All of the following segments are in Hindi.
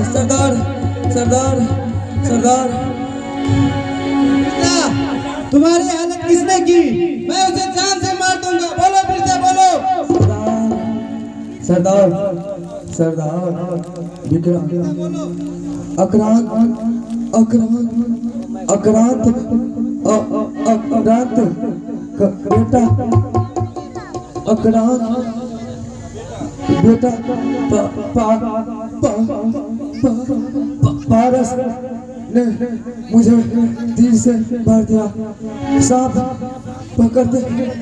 सरदार सरदार सरदार, तुम्हारी हालत किसने की? मैं उसे जान से मार दूंगा। बोलो फिर से बोलो। सरदार सरदार विक्रांत अक्रांत अक्रांत अक्रांत अक्रांत बेटा अक्रांत बेटा पारस ने मुझे तीर से मार दिया। सांप पकड़ते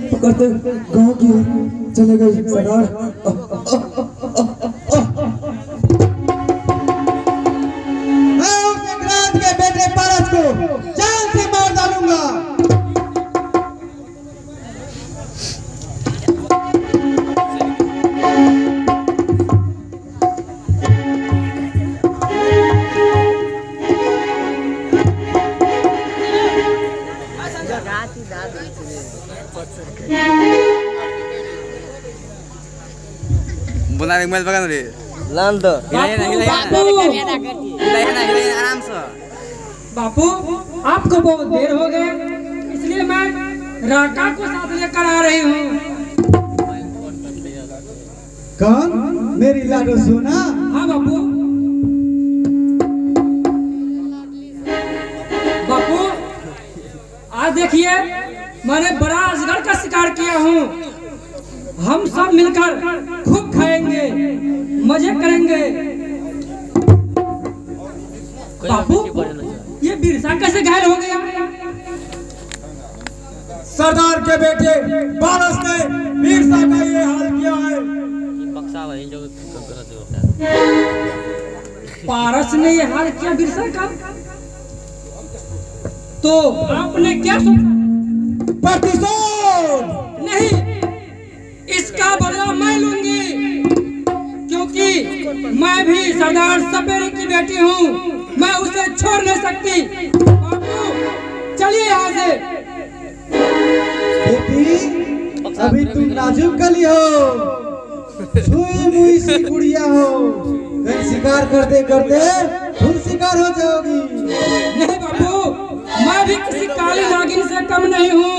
पकड़ते गांव की ओर चले गए। सरदार मैं उस विक्रांत के बेटे पारस को जान से मार डालूंगा। बुना मोबाइल बघा ना रे लान दो आराम से। बापू आपको बहुत देर हो गए, इसलिए मैं राका को साथ लेकर आ रही हूँ। कौन? मेरी लाडो सोना? हाँ बापू। बापू आज देखिए, मैंने बड़ा अजगर का शिकार किया हूँ। हम सब मिलकर खूब खाएंगे, मजे करेंगे। बापू ये बिरसा कैसे घायल हो गया? सरदार के बेटे पारस ने बिरसा का ये हाल किया है। पारस ने ये हाल किया बिरसा का? तो आपने क्या सोचा? प्रतिशोध नहीं, इसका बदला मैं लूंगी, क्योंकि मैं भी सरदार सपेरे की बेटी हूँ। मैं उसे छोड़ नहीं सकती। बाबू चलिए यहाँ से। बेटी, अभी तुम नाजुक कली हो, छुई मुई सी गुड़िया हो। कहीं शिकार करते करते खुद शिकार हो जाओगी। नहीं बाबू, मैं भी किसी काली नागिन से कम नहीं हूँ।